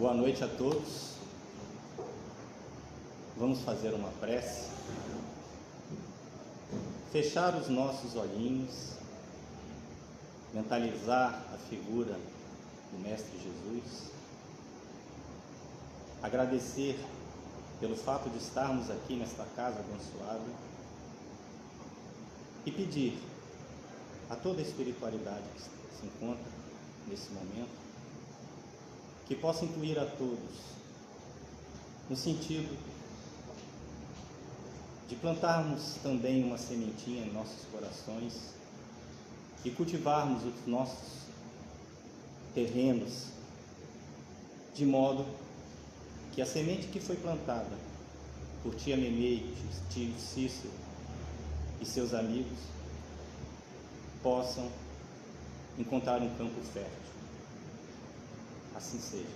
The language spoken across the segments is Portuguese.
Boa noite a todos. Vamos fazer uma prece. Fechar os nossos olhinhos, mentalizar a figura do Mestre Jesus, agradecer pelo fato de estarmos aqui nesta casa abençoada e pedir a toda a espiritualidade que se encontra nesse momento que possa incluir a todos no sentido de plantarmos também uma sementinha em nossos corações e cultivarmos os nossos terrenos de modo que a semente que foi plantada por tia Memei, tio Cícero e seus amigos possam encontrar um campo fértil. Assim seja.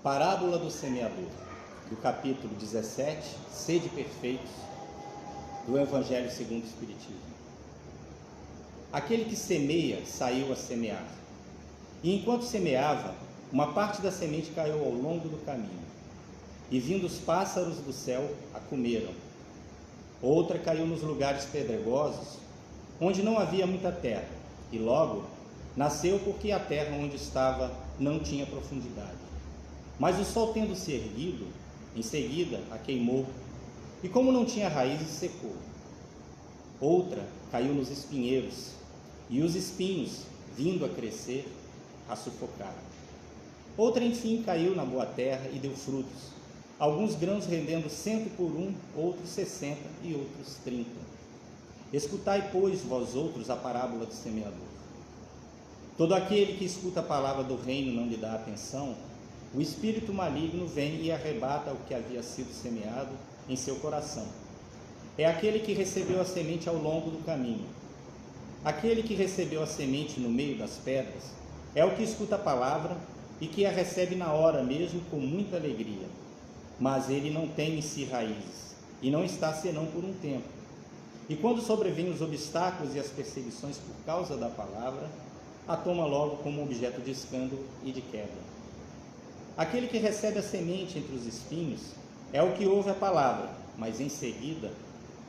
Parábola do semeador, do capítulo 17, Sede perfeitos, do Evangelho segundo o Espiritismo. Aquele que semeia saiu a semear, e enquanto semeava, uma parte da semente caiu ao longo do caminho, e vindo os pássaros do céu a comeram. Outra caiu nos lugares pedregosos, onde não havia muita terra, e logo nasceu porque a terra onde estava não tinha profundidade. Mas o sol, tendo se erguido, em seguida a queimou, e como não tinha raízes, secou. Outra caiu nos espinheiros, e os espinhos, vindo a crescer, a sufocaram. Outra, enfim, caiu na boa terra e deu frutos, alguns grãos rendendo 100 por 1, outros 60 e outros 30. Escutai, pois, vós outros, a parábola do semeador. Todo aquele que escuta a palavra do reino e não lhe dá atenção, o espírito maligno vem e arrebata o que havia sido semeado em seu coração. É aquele que recebeu a semente ao longo do caminho. Aquele que recebeu a semente no meio das pedras é o que escuta a palavra e que a recebe na hora mesmo com muita alegria. Mas ele não tem em si raízes, e não está senão por um tempo. E quando sobrevêm os obstáculos e as perseguições por causa da palavra, a toma logo como objeto de escândalo e de quebra. Aquele que recebe a semente entre os espinhos é o que ouve a palavra, mas em seguida,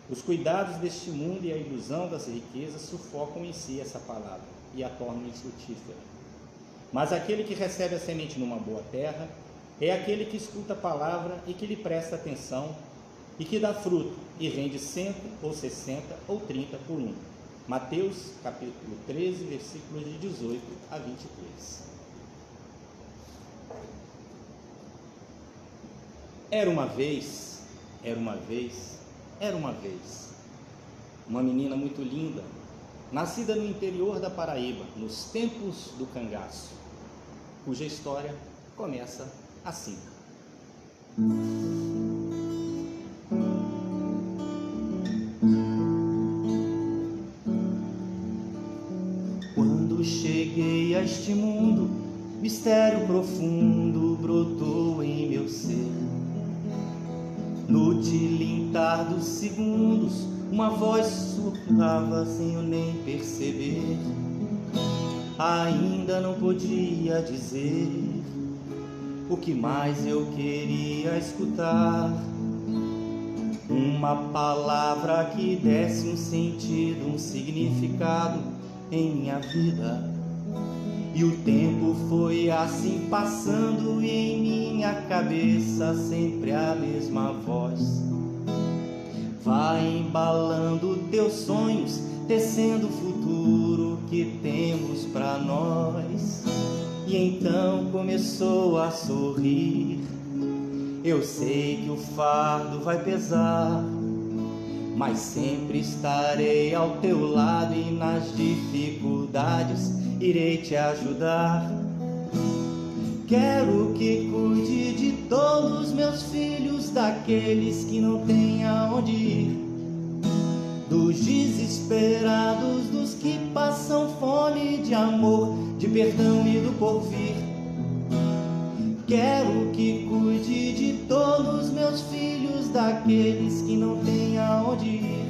os cuidados deste mundo e a ilusão das riquezas sufocam em si essa palavra e a tornam infrutífera. Mas aquele que recebe a semente numa boa terra é aquele que escuta a palavra e que lhe presta atenção e que dá fruto e rende 100 ou 60 ou 30 por 1. Mateus capítulo 13, versículos de 18 a 23. Era uma vez, uma menina muito linda, nascida no interior da Paraíba, nos tempos do cangaço, cuja história começa assim. Quando cheguei a este mundo, mistério profundo brotou em meu ser. No tilintar dos segundos, uma voz sussurrava sem eu nem perceber. Ainda não podia dizer o que mais eu queria escutar. Uma palavra que desse um sentido, um significado em minha vida. E o tempo foi assim passando e em minha cabeça sempre a mesma voz. Vai embalando teus sonhos, tecendo o futuro que temos pra nós. E então começou a sorrir. Eu sei que o fardo vai pesar, mas sempre estarei ao teu lado e nas dificuldades irei te ajudar. Quero que cuide de todos meus filhos, daqueles que não têm aonde ir, dos desesperados, dos que passam fome de amor, de perdão e do porvir. Quero que cuide de todos meus filhos, daqueles que não têm aonde ir,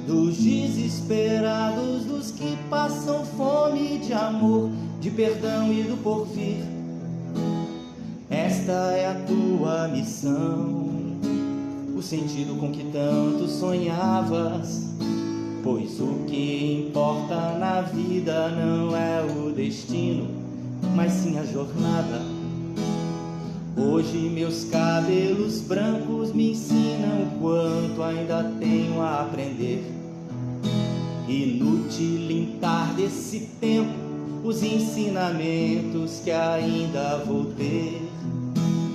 dos desesperados, dos que passam fome de amor, de perdão e do porvir. Esta é a tua missão, o sentido com que tanto sonhavas, pois o que importa na vida não é o destino, mas sim a jornada. Hoje meus cabelos brancos me ensinam o quanto ainda tenho a aprender. Inutilentar desse tempo os ensinamentos que ainda vou ter,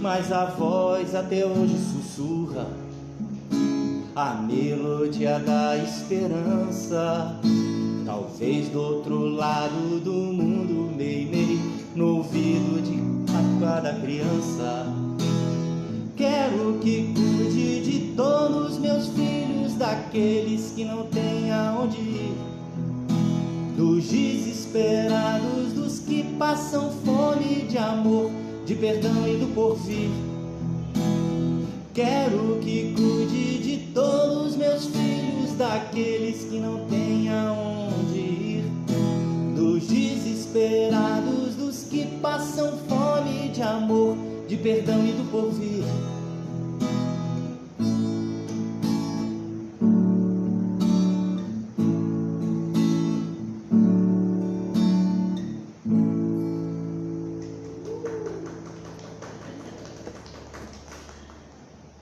mas a voz até hoje sussurra a melodia da esperança. Talvez do outro lado do mundo, meio no ouvido de cada criança. Quero que cuide de todos meus filhos, daqueles que não têm aonde ir, dos desesperados, dos que passam fome de amor, de perdão e do porvir. Quero que cuide de todos meus filhos, daqueles que não têm aonde ir, dos desesperados, dos que passam fome de amor, de perdão e do porvir.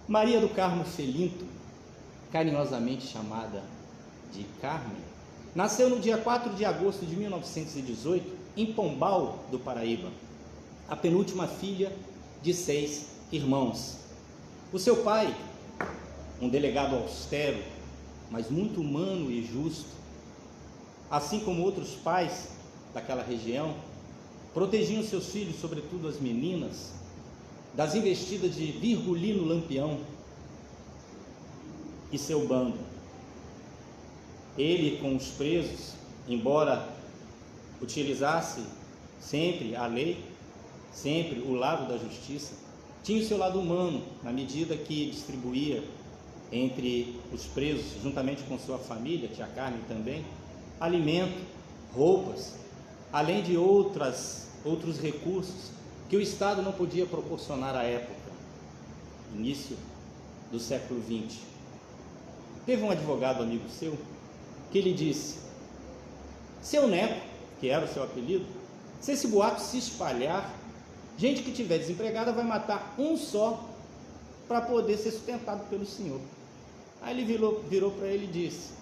Maria do Carmo Felinto, carinhosamente chamada de Carmen, nasceu no dia 4 de agosto de 1918, em Pombal do Paraíba, a penúltima filha de 6 irmãos. O seu pai, um delegado austero, mas muito humano e justo, assim como outros pais daquela região, protegiam seus filhos, sobretudo as meninas, das investidas de Virgulino Lampião e seu bando. Ele, com os presos, embora utilizasse sempre a lei, sempre o lado da justiça, tinha o seu lado humano, na medida que distribuía entre os presos, juntamente com sua família, tia Carmen também, alimento, roupas, além de outros recursos que o Estado não podia proporcionar à época, início do século XX. Teve um advogado amigo seu que lhe disse: seu Neco, que era o seu apelido, se esse boato se espalhar, gente que estiver desempregada vai matar um só para poder ser sustentado pelo senhor. Aí ele virou para ele e disse: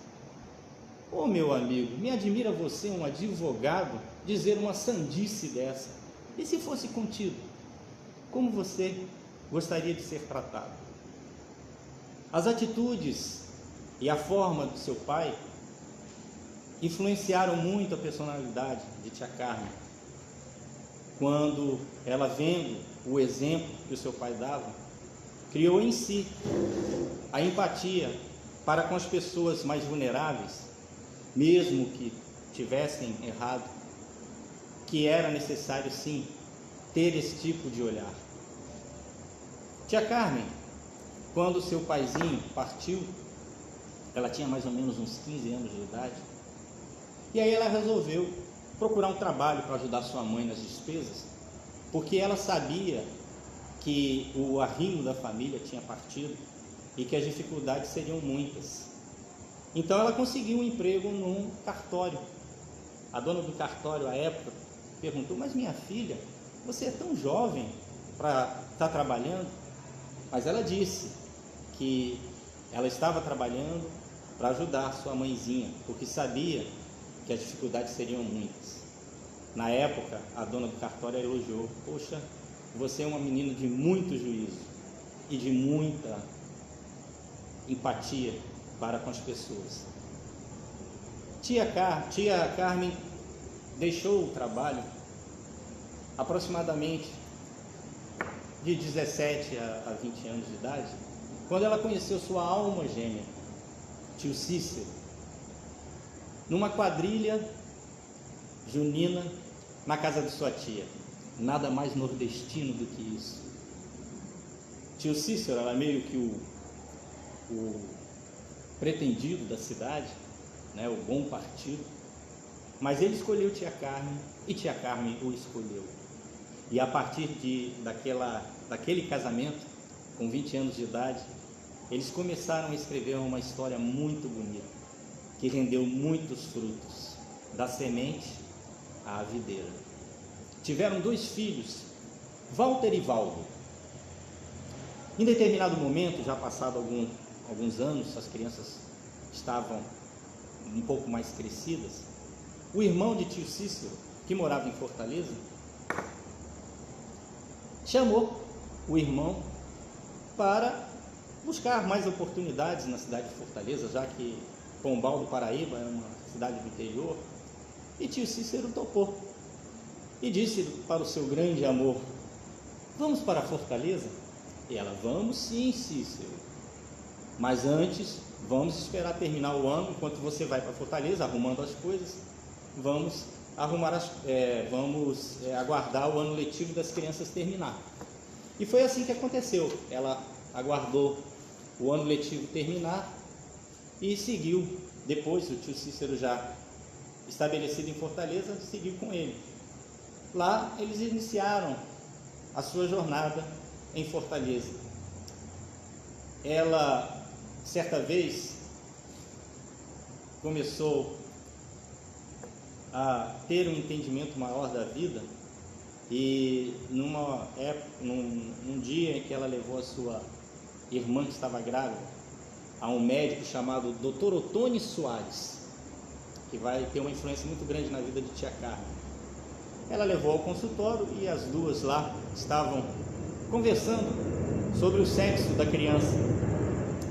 ô meu amigo, me admira você, um advogado, dizer uma sandice dessa. E se fosse contigo, como você gostaria de ser tratado? As atitudes e a forma do seu pai influenciaram muito a personalidade de tia Carmen. Quando ela, vendo o exemplo que o seu pai dava, criou em si a empatia para com as pessoas mais vulneráveis, mesmo que tivessem errado, que era necessário sim ter esse tipo de olhar. Tia Carmen, quando seu paizinho partiu, ela tinha mais ou menos uns 15 anos de idade, e aí ela resolveu procurar um trabalho para ajudar sua mãe nas despesas, porque ela sabia que o arrimo da família tinha partido e que as dificuldades seriam muitas. Então ela conseguiu um emprego num cartório. A dona do cartório, à época, perguntou: mas minha filha, você é tão jovem para estar trabalhando? Mas ela disse que ela estava trabalhando para ajudar sua mãezinha, porque sabia que as dificuldades seriam muitas. Na época, a dona do cartório elogiou: poxa, você é uma menina de muito juízo e de muita empatia para com as pessoas. Tia Carmen deixou o trabalho aproximadamente de 17 a 20 anos de idade, quando ela conheceu sua alma gêmea, tio Cícero, numa quadrilha junina na casa de sua tia. Nada mais nordestino do que isso. Tio Cícero era meio que o pretendido da cidade, né, o bom partido, mas ele escolheu tia Carmen e tia Carmen o escolheu. E a partir daquele casamento, com 20 anos de idade, eles começaram a escrever uma história muito bonita, que rendeu muitos frutos, da semente à videira. Tiveram 2 filhos, Walter e Valdo. Em determinado momento, já passado alguns anos, as crianças estavam um pouco mais crescidas, o irmão de tio Cícero, que morava em Fortaleza, chamou o irmão para buscar mais oportunidades na cidade de Fortaleza, já que Pombal do Paraíba é uma cidade do interior, e tio Cícero topou e disse para o seu grande amor: vamos para Fortaleza? E ela: vamos sim, Cícero, mas antes vamos esperar terminar o ano. Enquanto você vai para Fortaleza arrumando as coisas, vamos aguardar o ano letivo das crianças terminar. E foi assim que aconteceu. Ela aguardou o ano letivo terminar e seguiu. Depois, o tio Cícero, já estabelecido em Fortaleza, seguiu com ele. Lá eles iniciaram a sua jornada em Fortaleza. Ela, certa vez, começou a ter um entendimento maior da vida, e num dia em que ela levou a sua irmã, que estava grávida, a um médico chamado Dr. Otônio Soares, que vai ter uma influência muito grande na vida de tia Carmen. Ela levou ao consultório e as duas lá estavam conversando sobre o sexo da criança.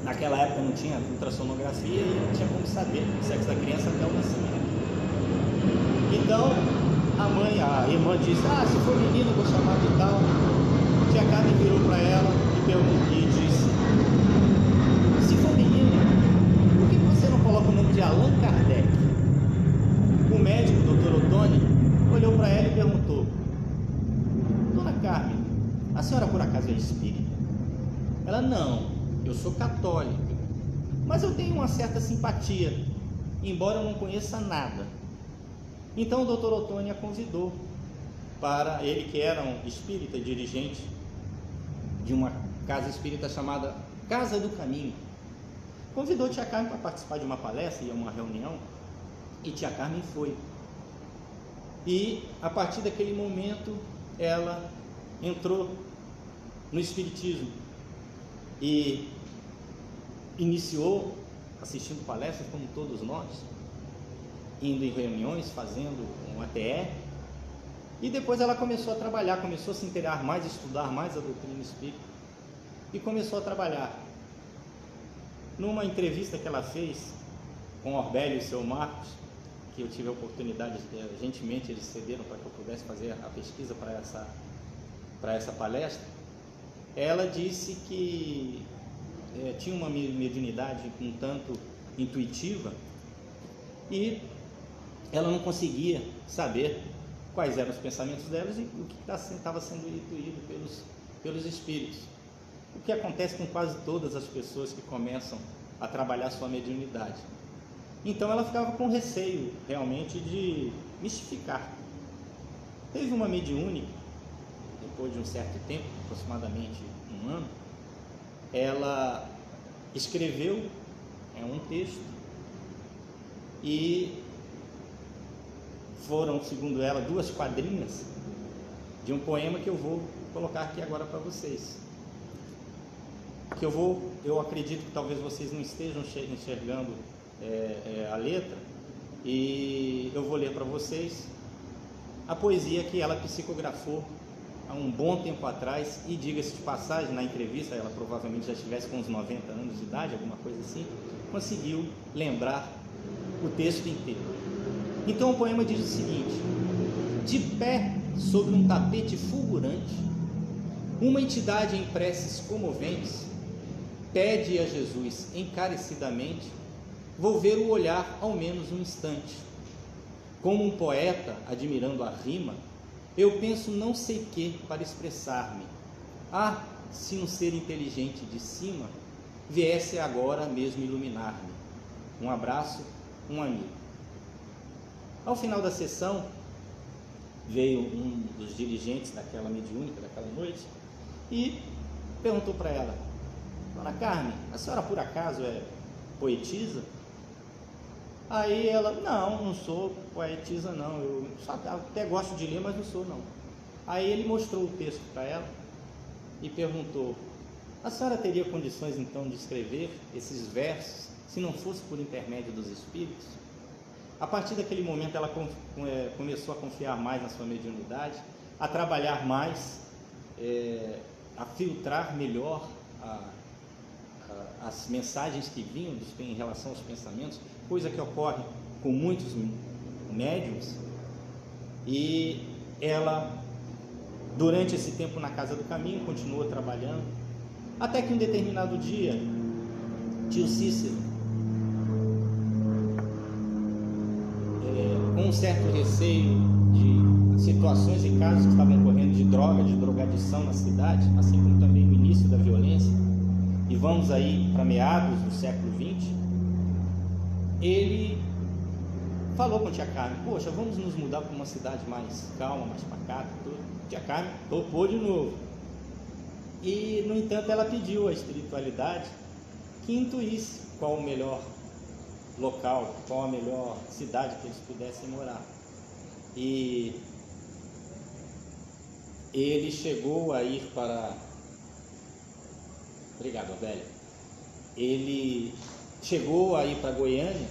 Naquela época não tinha ultrassonografia e não tinha como saber o sexo da criança até o nascimento. Então a irmã disse: se for menino eu vou chamar de tal. Tia Carmen virou para ela e disse: se for menino, por que você não coloca o nome de Allan Kardec? O médico, o Dr. Otônio, olhou para ela e perguntou: dona Carmen, a senhora por acaso é espírita? Ela: não, eu sou católica, mas eu tenho uma certa simpatia, embora eu não conheça nada. Então o Dr. Otônio a convidou para ele, que era um espírita, dirigente de uma casa espírita chamada Casa do Caminho. Convidou tia Carmen para participar de uma palestra e uma reunião, e tia Carmen foi. E a partir daquele momento ela entrou no espiritismo e iniciou assistindo palestras, como todos nós, indo em reuniões, fazendo um ATE, e depois ela começou a trabalhar, começou a se inteirar mais, estudar mais a doutrina espírita, e começou a trabalhar. Numa entrevista que ela fez com Orbélio e seu Marcos, que eu tive a oportunidade, gentilmente eles cederam para que eu pudesse fazer a pesquisa para essa palestra, ela disse que tinha uma mediunidade um tanto intuitiva, e ela não conseguia saber quais eram os pensamentos delas e o que estava sendo intuído pelos espíritos. O que acontece com quase todas as pessoas que começam a trabalhar sua mediunidade. Então ela ficava com receio realmente de mistificar. Teve uma mediúnica, depois de um certo tempo, aproximadamente 1 ano, ela escreveu um texto, e foram, segundo ela, 2 quadrinhas de um poema que eu vou colocar aqui agora para vocês. Eu acredito que talvez vocês não estejam enxergando a letra, e eu vou ler para vocês a poesia que ela psicografou há um bom tempo atrás. E diga-se de passagem, na entrevista, ela provavelmente já estivesse com uns 90 anos de idade, alguma coisa assim, conseguiu lembrar o texto inteiro. Então o poema diz o seguinte: de pé sobre um tapete fulgurante, uma entidade em preces comoventes pede a Jesus encarecidamente volver o olhar ao menos um instante. Como um poeta admirando a rima, eu penso não sei que para expressar-me. se um ser inteligente de cima viesse agora mesmo iluminar-me. Um abraço, um amigo. Ao final da sessão, veio um dos dirigentes daquela mediúnica, daquela noite, e perguntou para ela: Dona Carmen, a senhora por acaso é poetisa? Aí ela: não sou poetisa não, eu só até gosto de ler, mas não sou não. Aí ele mostrou o texto para ela e perguntou: a senhora teria condições então de escrever esses versos, se não fosse por intermédio dos espíritos? A partir daquele momento ela começou a confiar mais na sua mediunidade, a trabalhar mais, a filtrar melhor as mensagens que vinham em relação aos pensamentos, coisa que ocorre com muitos médiuns. E ela, durante esse tempo na Casa do Caminho, continuou trabalhando, até que um determinado dia, tio Cícero, com um certo receio de situações e casos que estavam ocorrendo de droga, de drogadição na cidade, assim como também o início da violência, e vamos aí para meados do século XX, ele falou com a tia Carmen: poxa, vamos nos mudar para uma cidade mais calma, mais pacata, tudo. Tia Carmen topou de novo. E, no entanto, ela pediu à espiritualidade que intuísse qual o melhor local, qual a melhor cidade que eles pudessem morar. E ele chegou a ir para... Obrigado, Abélia. Ele chegou a ir para Goiânia,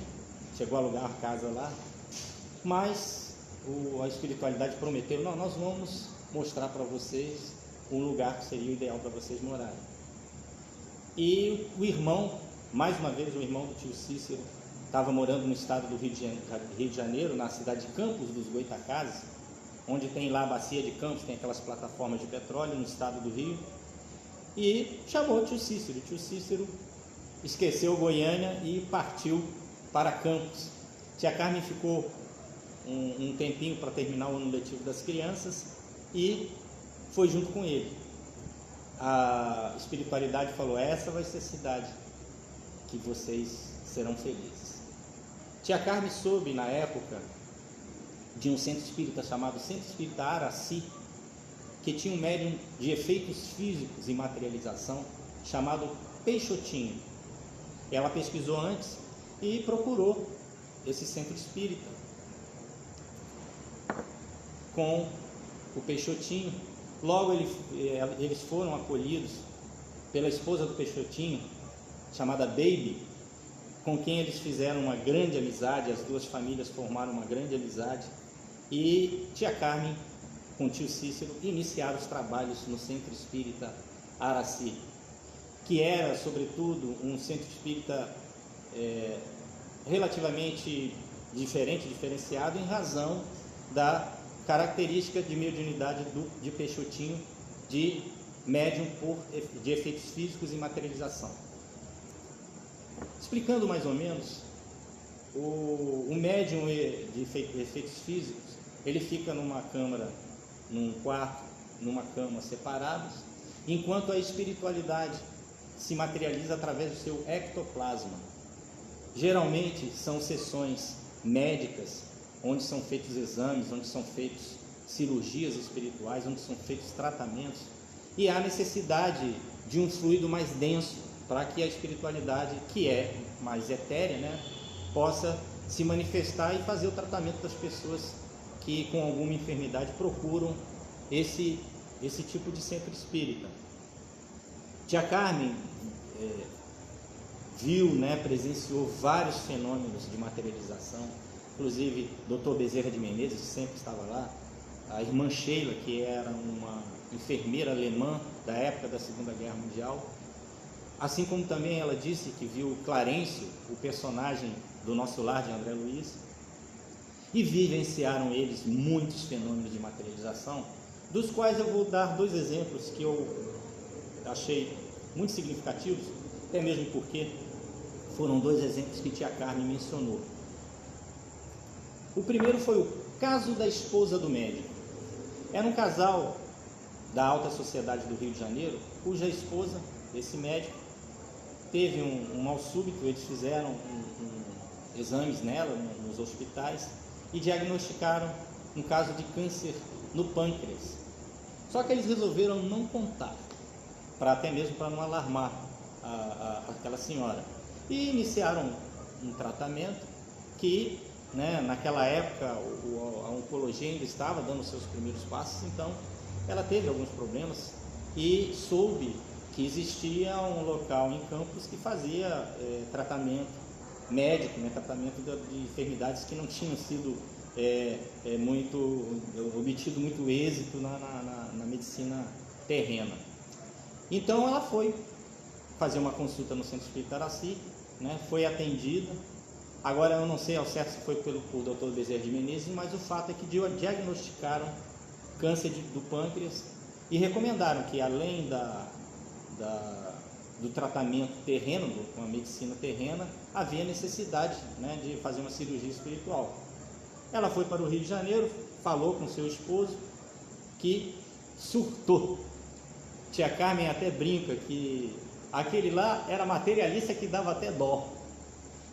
chegou a alugar a casa lá, mas a espiritualidade prometeu: não, nós vamos mostrar para vocês um lugar que seria o ideal para vocês morarem. E o irmão, mais uma vez o irmão do tio Cícero, estava morando no estado do Rio de Janeiro, na cidade de Campos dos Goitacazes, onde tem lá a bacia de Campos, tem aquelas plataformas de petróleo no estado do Rio, e chamou o tio Cícero. O tio Cícero esqueceu Goiânia e partiu para Campos. Tia Carmen ficou um tempinho para terminar o ano letivo das crianças e foi junto com ele. A espiritualidade falou: essa vai ser a cidade que vocês serão felizes. Tia Carmen soube na época de um centro espírita chamado Centro Espírita Araci, que tinha um médium de efeitos físicos e materialização chamado Peixotinho. Ela pesquisou antes e procurou esse centro espírita. Com o Peixotinho, logo eles foram acolhidos pela esposa do Peixotinho, chamada Baby, com quem eles fizeram uma grande amizade. As duas famílias formaram uma grande amizade, e tia Carmen com tio Cícero iniciaram os trabalhos no Centro Espírita Araci, que era sobretudo um centro espírita relativamente diferenciado em razão da característica de mediunidade de Peixotinho, de médium de efeitos físicos e materialização. Explicando mais ou menos, o médium de efeitos físicos, ele fica numa câmara, num quarto, numa cama separados, enquanto a espiritualidade se materializa através do seu ectoplasma. Geralmente são sessões médicas, onde são feitos exames, onde são feitas cirurgias espirituais, onde são feitos tratamentos, e há necessidade de um fluido mais denso para que a espiritualidade, que é mais etérea, possa se manifestar e fazer o tratamento das pessoas que com alguma enfermidade procuram esse tipo de centro espírita. Tia Carmen viu, presenciou vários fenômenos de materialização, inclusive Dr. Bezerra de Menezes, que sempre estava lá, a irmã Sheila, que era uma enfermeira alemã da época da Segunda Guerra Mundial, assim como também ela disse que viu Clarencio, o personagem do Nosso Lar de André Luiz, e vivenciaram eles muitos fenômenos de materialização, dos quais eu vou dar 2 exemplos que eu achei muito significativos, até mesmo porque foram 2 exemplos que tia Carmen mencionou. O primeiro foi o caso da esposa do médico. Era um casal da alta sociedade do Rio de Janeiro, cuja esposa, desse médico, teve um mal súbito. Eles fizeram exames nela nos hospitais e diagnosticaram um caso de câncer no pâncreas. Só que eles resolveram não contar, até mesmo para não alarmar aquela senhora, e iniciaram um tratamento que, né, naquela época a oncologia ainda estava dando seus primeiros passos. Então ela teve alguns problemas e soube que existia um local em Campos que fazia tratamento médico, né, tratamento de enfermidades que não tinham sido obtido muito êxito na medicina terrena. Então ela foi fazer uma consulta no Centro Espírita Araci, né, foi atendida. Agora eu não sei ao certo se foi pelo Dr. Bezerra de Menezes, mas o fato é que diagnosticaram câncer do pâncreas e recomendaram que, além do tratamento terreno, com a medicina terrena, havia necessidade, né, de fazer uma cirurgia espiritual. Ela foi para o Rio de Janeiro, falou com seu esposo, que surtou. Tia Carmen até brinca que aquele lá era materialista que dava até dó.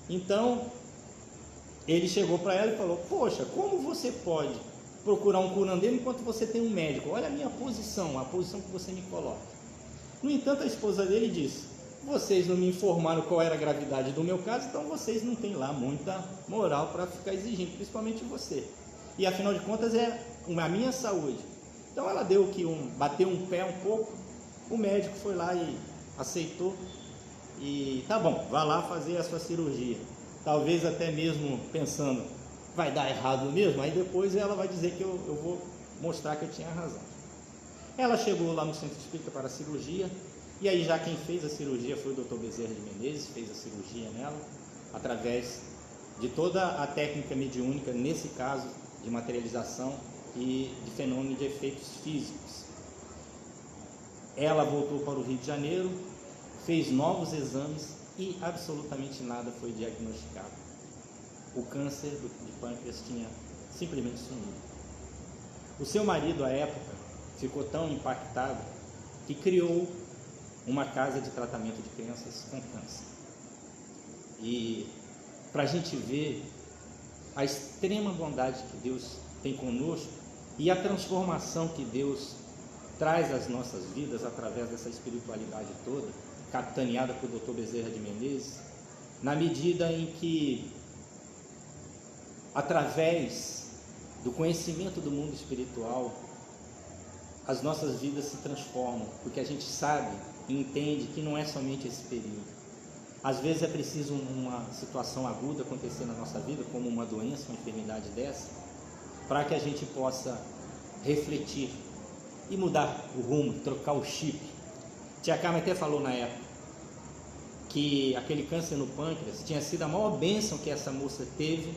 Então ele chegou para ela e falou: poxa, como você pode procurar um curandeiro enquanto você tem um médico? Olha a minha posição, a posição que você me coloca. No entanto, a esposa dele disse: vocês não me informaram qual era a gravidade do meu caso, então vocês não têm lá muita moral para ficar exigindo, principalmente você. E afinal de contas é a minha saúde. Então ela bateu um pé um pouco. O médico foi lá e aceitou. E tá bom, vá lá fazer a sua cirurgia. Talvez até mesmo pensando, vai dar errado mesmo, aí depois ela vai dizer que eu vou mostrar que eu tinha razão. Ela chegou lá no Centro Espírita para a cirurgia, e aí já quem fez a cirurgia foi o Dr. Bezerra de Menezes, fez a cirurgia nela, através de toda a técnica mediúnica, nesse caso, de materialização e de fenômeno de efeitos físicos. Ela voltou para o Rio de Janeiro, fez novos exames e absolutamente nada foi diagnosticado. O câncer de pâncreas tinha simplesmente sumido. O seu marido, à época, ficou tão impactado que criou uma casa de tratamento de crianças com câncer. E para a gente ver a extrema bondade que Deus tem conosco e a transformação que Deus traz às nossas vidas através dessa espiritualidade toda, capitaneada por Dr. Bezerra de Menezes, na medida em que, através do conhecimento do mundo espiritual, as nossas vidas se transformam, porque a gente sabe e entende que não é somente esse período. Às vezes é preciso uma situação aguda acontecer na nossa vida, como uma doença, uma enfermidade dessa, para que a gente possa refletir e mudar o rumo, trocar o chip. Tia Carmen até falou na época que aquele câncer no pâncreas tinha sido a maior bênção que essa moça teve,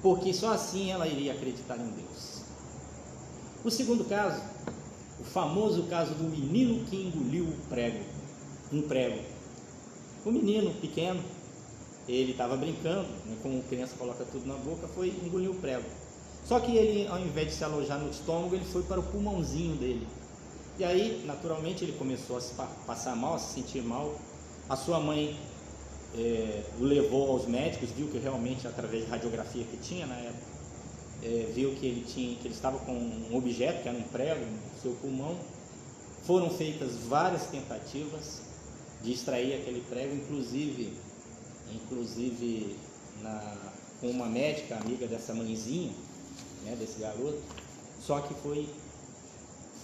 porque só assim ela iria acreditar em Deus. O segundo caso, o famoso caso do menino que engoliu um prego. O menino pequeno, ele estava brincando, né, como criança coloca tudo na boca, foi engolir o prego. Só que ele, ao invés de se alojar no estômago, ele foi para o pulmãozinho dele. E aí, naturalmente, ele começou a se passar mal, a se sentir mal. A sua mãe o levou aos médicos, viu que realmente, através de radiografia que tinha na época, viu que ele estava com um objeto, que era um prego, no seu pulmão. Foram feitas várias tentativas de extrair aquele prego, inclusive com uma médica amiga dessa mãezinha, né, desse garoto, só que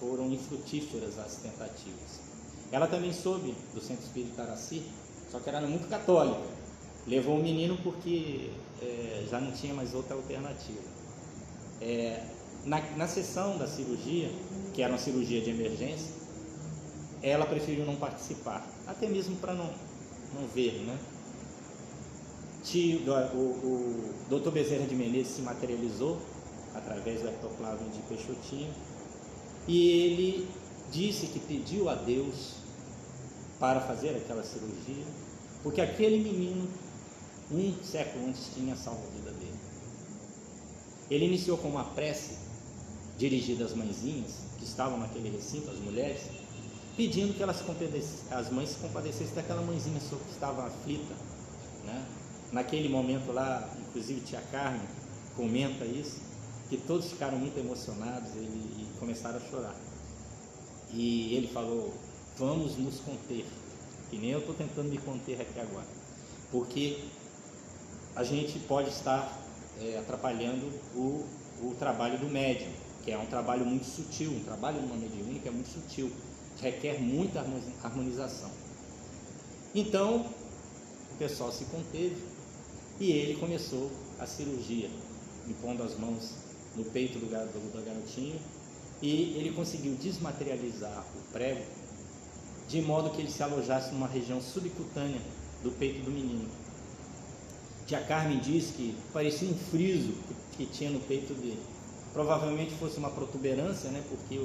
foram infrutíferas as tentativas. Ela também soube do Centro Espírita Araci, só que era muito católica, levou o menino porque já não tinha mais outra alternativa. Na sessão da cirurgia, que era uma cirurgia de emergência, ela preferiu não participar, até mesmo para não ver, né? O Dr. Bezerra de Menezes se materializou através do ectoplasma de Peixotinho, e ele disse que pediu a Deus para fazer aquela cirurgia, porque aquele menino, um século antes, tinha salvo a vida dele. Ele iniciou com uma prece dirigida às mãezinhas que estavam naquele recinto, as mulheres, pedindo que as mães se compadecessem daquela mãezinha que estava aflita, né? Naquele momento lá, inclusive tia Carmen comenta isso, que todos ficaram muito emocionados e começaram a chorar. E ele falou: vamos nos conter, que nem eu estou tentando me conter aqui agora, porque a gente pode estar atrapalhando o trabalho do médium, que é um trabalho muito sutil, um trabalho de uma mediúnica é muito sutil, requer muita harmonização. Então, o pessoal se conteve e ele começou a cirurgia, impondo as mãos no peito do garotinho, e ele conseguiu desmaterializar o prego de modo que ele se alojasse numa região subcutânea do peito do menino. Tia Carmen diz que parecia um friso que tinha no peito dele. Provavelmente fosse uma protuberância, né? Porque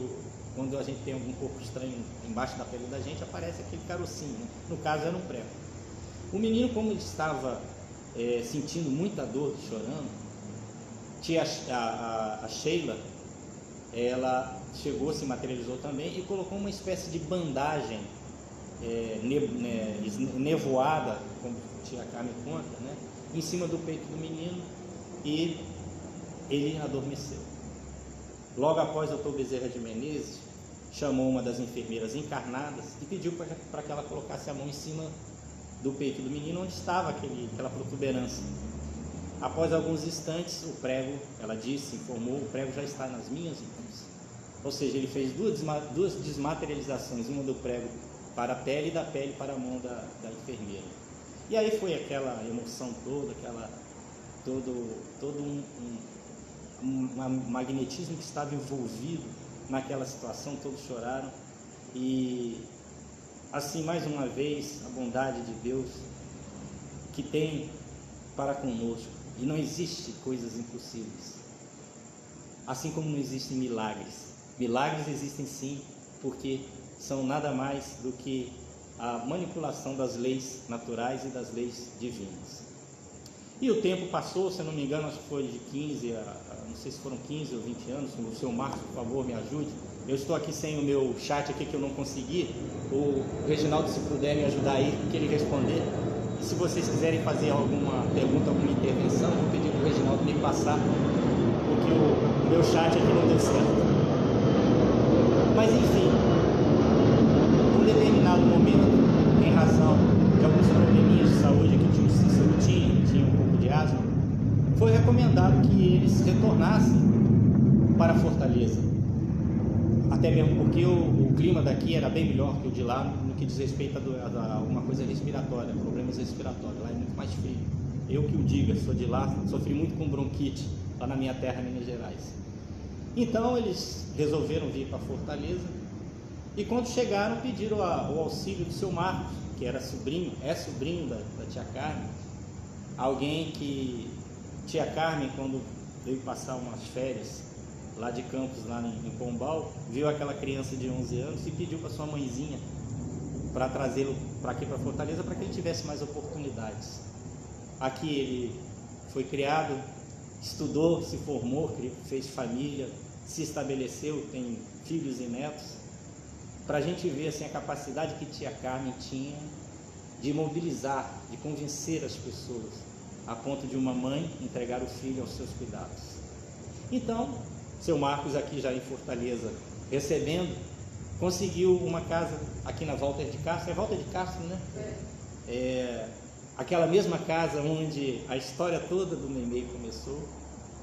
quando a gente tem algum corpo estranho embaixo da pele da gente, aparece aquele carocinho, né? No caso era um prego. O menino, como ele estava sentindo muita dor, chorando, a Sheila, ela chegou, se materializou também e colocou uma espécie de bandagem nevoada, como tia Carmen conta, né? Em cima do peito do menino, e ele adormeceu. Logo após, o Dr. Bezerra de Menezes chamou uma das enfermeiras encarnadas e pediu para que ela colocasse a mão em cima do peito do menino, onde estava aquela protuberância. Após alguns instantes, o prego, ela disse, informou, o prego já está nas minhas mãos. Ou seja, ele fez duas desmaterializações, uma do prego para a pele e da pele para a mão da enfermeira. E aí foi aquela emoção toda, todo um magnetismo que estava envolvido naquela situação, todos choraram. E assim, mais uma vez, a bondade de Deus que tem para conosco. E não existe coisas impossíveis, assim como não existem milagres. Milagres existem sim, porque são nada mais do que a manipulação das leis naturais e das leis divinas. E o tempo passou, se eu não me engano, acho que foi de 15 não sei se foram 15 ou 20 anos. O seu Marcos, por favor, me ajude. Eu estou aqui sem o meu chat aqui, que eu não consegui. O Reginaldo, se puder me ajudar aí, que ele responder. E se vocês quiserem fazer alguma pergunta, alguma intervenção, eu vou pedir para o Reginaldo me passar, porque o meu chat aqui não deu certo. Mas enfim, num determinado momento, em razão de alguns probleminhas de saúde que o tio Cícero tinha um pouco de asma, foi recomendado que eles retornassem para a Fortaleza. Até mesmo porque o clima daqui era bem melhor que o de lá, no que diz respeito a alguma coisa respiratória, problemas respiratórios. Lá é muito mais frio. Eu que o diga, sou de lá, sofri muito com bronquite lá na minha terra, Minas Gerais. Então eles resolveram vir para Fortaleza, e quando chegaram pediram o auxílio do seu Marcos, que era sobrinho da tia Carmen, alguém que tia Carmen, quando veio passar umas férias lá de Campos, lá em Pombal, viu aquela criança de 11 anos e pediu para sua mãezinha para trazê-lo para aqui, para Fortaleza, para que ele tivesse mais oportunidades. Aqui ele foi criado, estudou, se formou, fez família, se estabeleceu, tem filhos e netos, para a gente ver assim, a capacidade que tia Carmen tinha de mobilizar, de convencer as pessoas, a ponto de uma mãe entregar o filho aos seus cuidados. Então, seu Marcos aqui já em Fortaleza, recebendo, conseguiu uma casa aqui na Walter de Castro, é Walter de Castro, né? Aquela mesma casa onde a história toda do Meimei começou,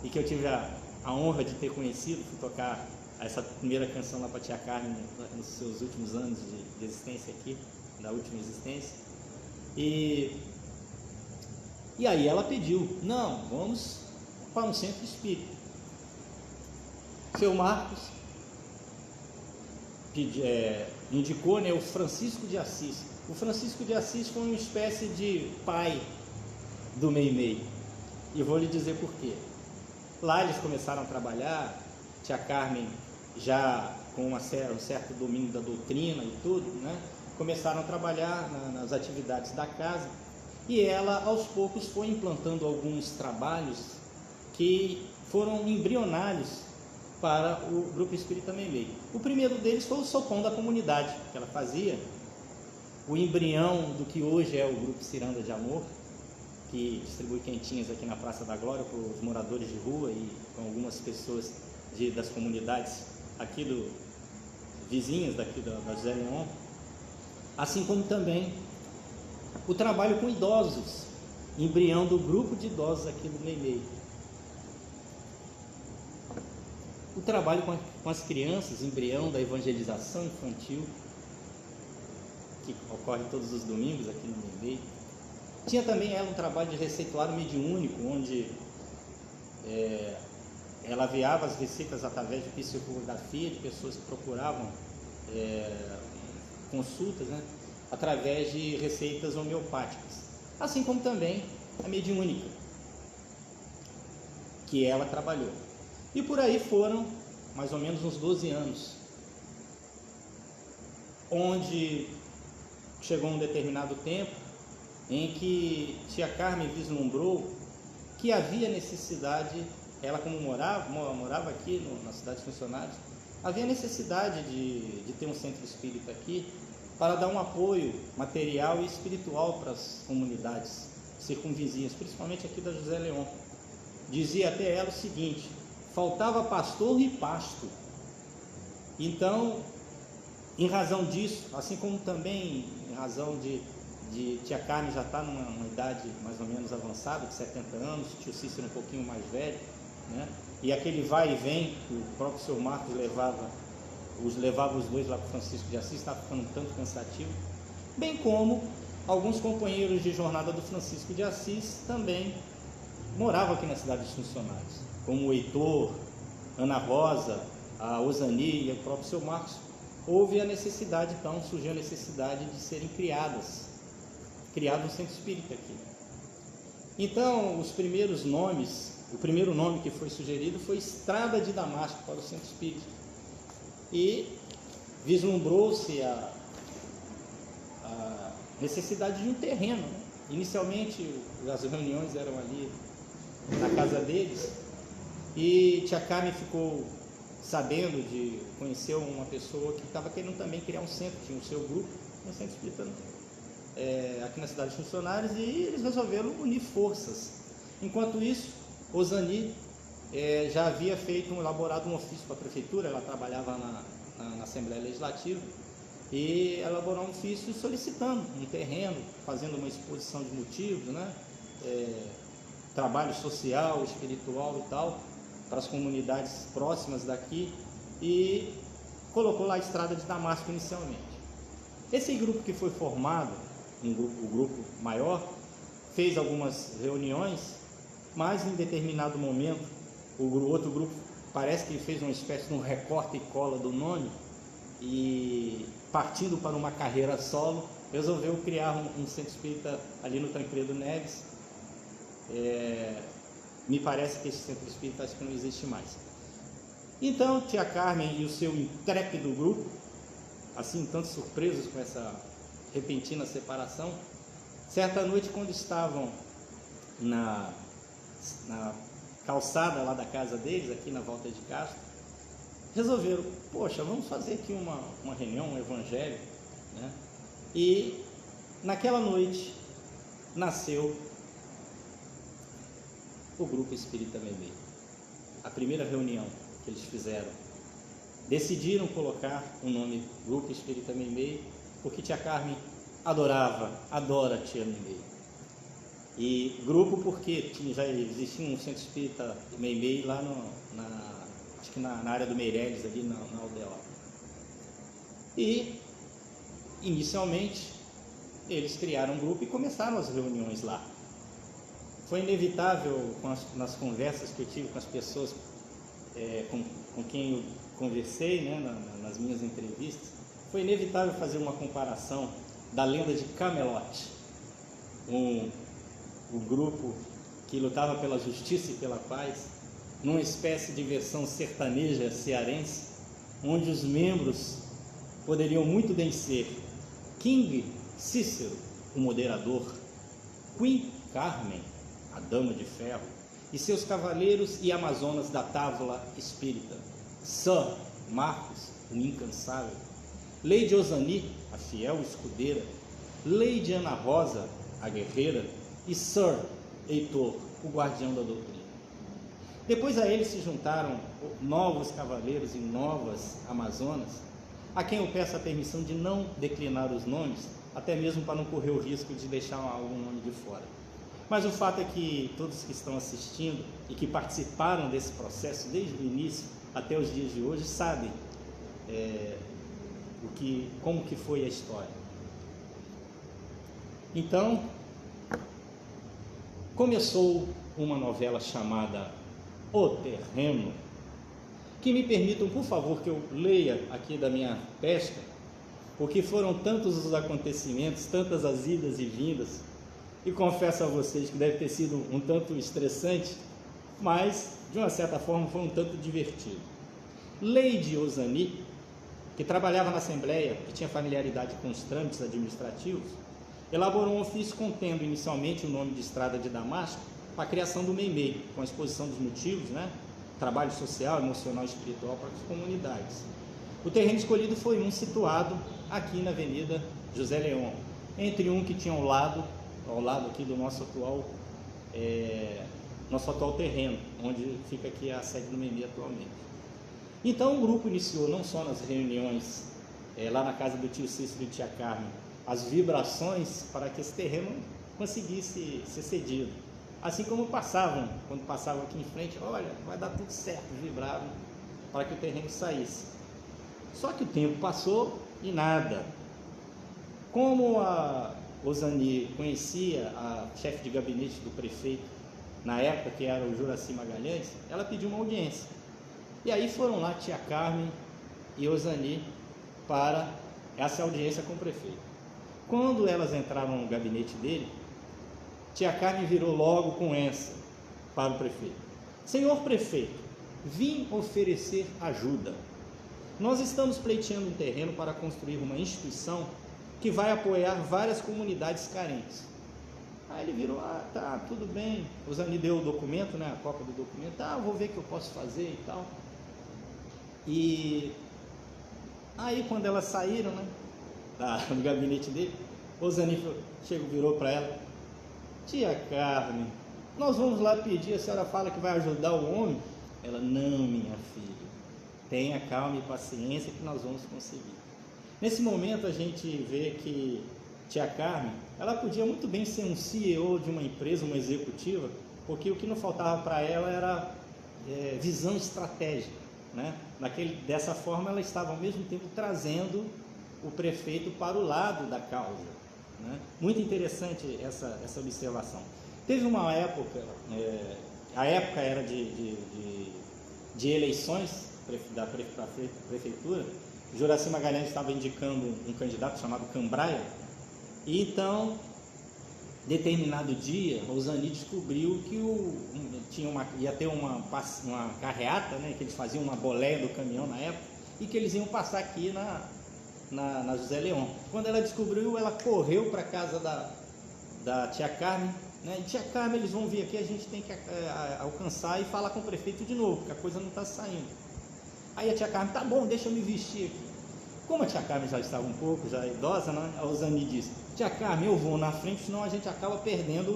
e que eu tive a honra de ter conhecido, fui tocar essa primeira canção lá para a tia Carmen nos seus últimos anos de existência aqui, da última existência. E aí ela pediu, não, vamos para um centro espírita. Seu Marcos indicou, né, o Francisco de Assis. O Francisco de Assis foi uma espécie de pai do Meimei, e vou lhe dizer por quê. Lá eles começaram a trabalhar, tia Carmen já com um certo domínio da doutrina e tudo, né? Começaram a trabalhar nas atividades da casa, e ela aos poucos foi implantando alguns trabalhos que foram embrionários para o Grupo Espírita Meimei. O primeiro deles foi o sopão da comunidade, que ela fazia, o embrião do que hoje é o Grupo Ciranda de Amor, que distribui quentinhas aqui na Praça da Glória para os moradores de rua e com algumas pessoas das comunidades aqui vizinhas daqui da José Leon, assim como também o trabalho com idosos, embrião do grupo de idosos aqui do Meimei. O trabalho com as crianças, embrião da evangelização infantil, que ocorre todos os domingos aqui no Meimei. Tinha também ela um trabalho de receituário mediúnico, onde ela aviava as receitas através de psicografia de pessoas que procuravam consultas, né, através de receitas homeopáticas, assim como também a mediúnica, que ela trabalhou. E por aí foram mais ou menos uns 12 anos, onde chegou um determinado tempo em que tia Carmen vislumbrou que havia necessidade, ela como morava aqui na cidade de Funcionários, havia necessidade de ter um centro espírita aqui para dar um apoio material e espiritual para as comunidades circunvizinhas, principalmente aqui da José Leon. Dizia até ela o seguinte: faltava pastor e pasto. Então, em razão disso, assim como também em razão de tia Carmen já está numa idade mais ou menos avançada, de 70 anos, tio Cícero um pouquinho mais velho, né? E aquele vai e vem que o próprio senhor Marcos levava os dois lá para o Francisco de Assis, estava ficando um tanto cansativo, bem como alguns companheiros de jornada do Francisco de Assis também moravam aqui na cidade dos Funcionários, como o Heitor, Ana Rosa, a Osani e o próprio senhor Marcos. Houve a necessidade, então, surgiu a necessidade de serem criado um centro espírita aqui. Então, os primeiros nomes, o primeiro nome que foi sugerido foi Estrada de Damasco para o centro espírita. E vislumbrou-se a necessidade de um terreno, né? Inicialmente, as reuniões eram ali na casa deles, e tia Carmen ficou sabendo conheceu uma pessoa que estava querendo também criar um centro, tinha o seu grupo, um centro espírita aqui na cidade de Funcionários, e eles resolveram unir forças. Enquanto isso, Osani já havia elaborado um ofício para a prefeitura, ela trabalhava na Assembleia Legislativa, e elaborou um ofício solicitando um terreno, fazendo uma exposição de motivos, né? Trabalho social, espiritual e tal, para as comunidades próximas daqui, e colocou lá a Estrada de Damasco inicialmente. Esse grupo que foi formado, o grupo maior, fez algumas reuniões, mas em determinado momento o outro grupo parece que fez uma espécie de um recorte e cola do nome, e partindo para uma carreira solo, resolveu criar um centro espírita ali no Tancredo Neves. Me parece que esse centro espírita acho que não existe mais. Então, tia Carmen e o seu intrépido grupo, assim, tanto surpresos com essa repentina separação, certa noite, quando estavam na calçada lá da casa deles, aqui na Volta de Castro, resolveram, poxa, vamos fazer aqui uma reunião, um evangelho, né? E naquela noite nasceu o Grupo Espírita Meimei. A primeira reunião que eles fizeram, decidiram colocar o nome Grupo Espírita Meimei, porque tia Carmen adora tia Meimei. E grupo porque já existia um centro espírita Meimei lá acho que na área do Meireles, ali na aldeia. E inicialmente eles criaram um grupo e começaram as reuniões lá. Foi inevitável, nas conversas que eu tive com as pessoas com quem eu conversei, né, nas minhas entrevistas, foi inevitável fazer uma comparação da lenda de Camelot, um grupo que lutava pela justiça e pela paz, numa espécie de versão sertaneja cearense, onde os membros poderiam muito bem ser King Cícero, o moderador, Queen Carmen, a dama de ferro, e seus cavaleiros e amazonas da távola espírita, Sir Marcos, o incansável, Lady Osani, a fiel escudeira, Lady Ana Rosa, a guerreira, e Sir Heitor, o guardião da doutrina. Depois a eles se juntaram novos cavaleiros e novas amazonas, a quem eu peço a permissão de não declinar os nomes, até mesmo para não correr o risco de deixar algum nome de fora. Mas o fato é que todos que estão assistindo e que participaram desse processo desde o início até os dias de hoje sabem como que foi a história. Então, começou uma novela chamada O Terreno, que me permitam, por favor, que eu leia aqui da minha pesca, porque foram tantos os acontecimentos, tantas as idas e vindas, e confesso a vocês que deve ter sido um tanto estressante, mas de uma certa forma foi um tanto divertido. Lady Osani, que trabalhava na Assembleia e tinha familiaridade com os trâmites administrativos, elaborou um ofício contendo inicialmente o nome de Estrada de Damasco para a criação do MEI-MEI, com a exposição dos motivos, trabalho social, emocional e espiritual para as comunidades. O terreno escolhido foi um situado aqui na Avenida José Leon, entre um que tinha ao lado aqui do nosso atual terreno, onde fica aqui a sede do MEI-MEI atualmente. Então o grupo iniciou não só nas reuniões lá na casa do tio Cícero e tia Carmen, as vibrações para que esse terreno conseguisse ser cedido. Assim como quando passavam aqui em frente, olha, vai dar tudo certo, vibravam para que o terreno saísse. Só que o tempo passou e nada. Como a Osani conhecia a chefe de gabinete do prefeito, na época que era o Juraci Magalhães, ela pediu uma audiência. E aí foram lá tia Carmen e Osani para essa audiência com o prefeito. Quando elas entraram no gabinete dele, tia Carmen virou logo com essa para o prefeito: Senhor prefeito, vim oferecer ajuda. Nós estamos pleiteando um terreno para construir uma instituição que vai apoiar várias comunidades carentes. Aí ele virou: tá, tudo bem. Osani deu o documento, a cópia do documento. Eu vou ver o que eu posso fazer e tal. E aí quando elas saíram, do gabinete dele, Osani virou para ela: tia Carmen, nós vamos lá pedir, a senhora fala que vai ajudar o homem? Ela: não, minha filha, tenha calma e paciência que nós vamos conseguir. Nesse momento a gente vê que tia Carmen, ela podia muito bem ser um CEO de uma empresa, uma executiva, porque o que não faltava para ela era visão estratégica, Dessa forma ela estava ao mesmo tempo trazendo o prefeito para o lado da causa, Muito interessante essa observação. Teve uma época, a época era de eleições da prefeitura. Juraci Magalhães estava indicando um candidato chamado Cambraia, e então, determinado dia, Osani descobriu que ia ter uma carreata, que eles faziam uma boleia do caminhão na época, e que eles iam passar aqui na José Leon. Quando ela descobriu, ela correu para a casa da tia Carmen, E tia Carmen, eles vão vir aqui, a gente tem que alcançar e falar com o prefeito de novo, porque a coisa não está saindo. Aí a tia Carmen: tá bom, deixa eu me vestir aqui. Como a tia Carmen já estava um pouco, já idosa, a Osani disse: tia Carmen, eu vou na frente, senão a gente acaba perdendo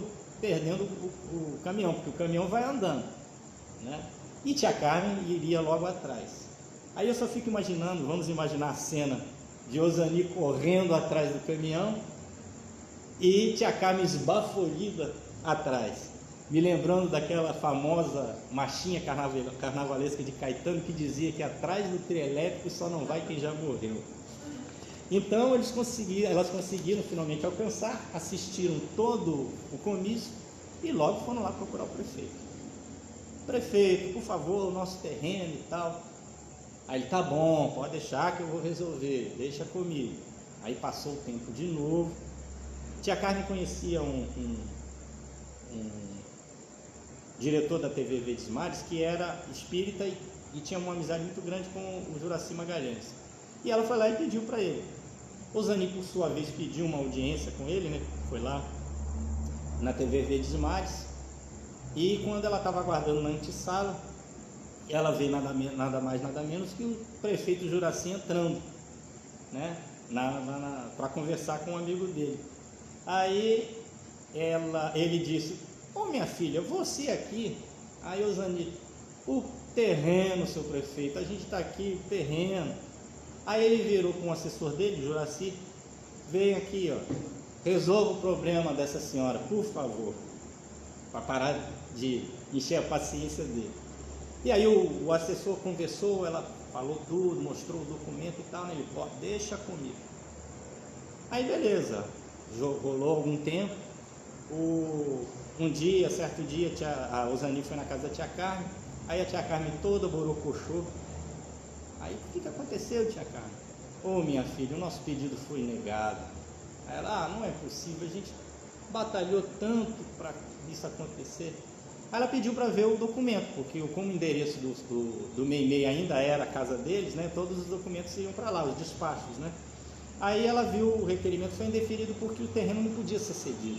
o caminhão, porque o caminhão vai andando, E tia Carmen iria logo atrás. Aí eu só fico imaginando, vamos imaginar a cena de Osani correndo atrás do caminhão e tia Carmen esbaforida atrás, me lembrando daquela famosa marchinha carnavalesca de Caetano, que dizia que atrás do trio elétrico só não vai quem já morreu. Então elas conseguiram finalmente alcançar, assistiram todo o comício e logo foram lá procurar o prefeito. Prefeito, por favor, o nosso terreno e tal. Aí ele: tá bom, pode deixar que eu vou resolver, deixa comigo. Aí passou o tempo de novo. Tia Carmen conhecia um diretor da TV Verdes Mares que era espírita e tinha uma amizade muito grande com o Juraci Magalhães. E ela foi lá e pediu para ele. Osani, por sua vez, pediu uma audiência com ele, Foi lá na TV Verdes Mares. E quando ela estava aguardando na antessala, ela vê nada mais, nada menos que o prefeito Juraci entrando, né, para conversar com um amigo dele. Aí ele disse: ô minha filha, você aqui? Aí Osani: o terreno, seu prefeito, a gente está aqui, o terreno. Aí ele virou com o assessor dele, Juraci: vem aqui, ó, resolva o problema dessa senhora, por favor, para parar de encher a paciência dele. E aí o assessor conversou, ela falou tudo, mostrou o documento e tal, né? Ele: pô, deixa comigo. Aí beleza, rolou algum tempo. Certo dia, a Osani foi na casa da tia Carmen. Aí a tia Carmen toda borocochô. Aí o que aconteceu, tia Carmen? Ô minha filha, o nosso pedido foi negado. Aí ela: não é possível, a gente batalhou tanto para isso acontecer. Aí ela pediu para ver o documento, porque como o endereço do Meimei ainda era a casa deles, né, todos os documentos iam para lá, os despachos, né? Aí ela viu o requerimento foi indeferido porque o terreno não podia ser cedido,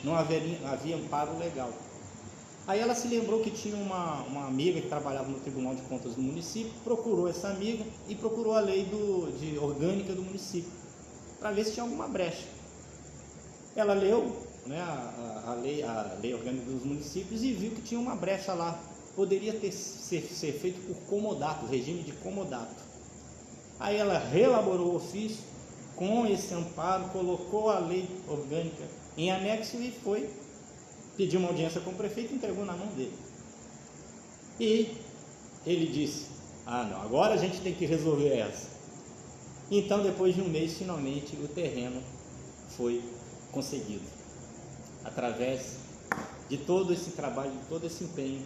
não havia amparo legal. Aí ela se lembrou que tinha uma amiga que trabalhava no Tribunal de Contas do município, procurou essa amiga e procurou a lei orgânica do município, para ver se tinha alguma brecha. Ela leu, né, a lei orgânica dos municípios e viu que tinha uma brecha lá, poderia ser feito por comodato, regime de comodato. Aí ela reelaborou o ofício com esse amparo, colocou a lei orgânica em anexo e foi pedir uma audiência com o prefeito e entregou na mão dele. E ele disse: ah não, agora a gente tem que resolver essa. Então depois de um mês, finalmente o terreno foi conseguido, através de todo esse trabalho, de todo esse empenho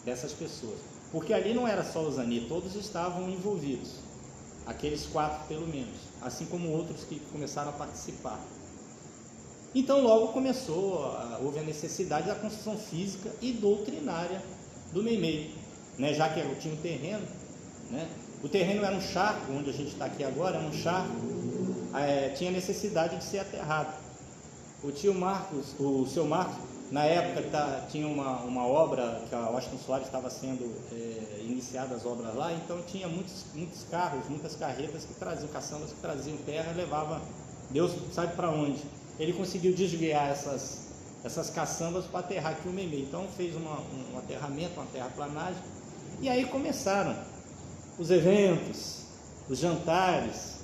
dessas pessoas, porque ali não era só os Ani, todos estavam envolvidos, aqueles 4 pelo menos, assim como outros que começaram a participar. Então logo houve a necessidade da construção física e doutrinária do Meimei, né? Já que tinha um terreno, né? O terreno era um charco, onde a gente está aqui agora, era um charco, tinha necessidade de ser aterrado. O seu Marcos, na época tinha uma obra que a Washington Soares estava sendo iniciada, as obras lá, então tinha muitos carros, muitas carretas que traziam, caçambas que traziam terra e levavam, Deus sabe para onde. Ele conseguiu desviar essas caçambas para aterrar aqui o Meimei. Então fez um aterramento, uma terraplanagem, e aí começaram os eventos, os jantares,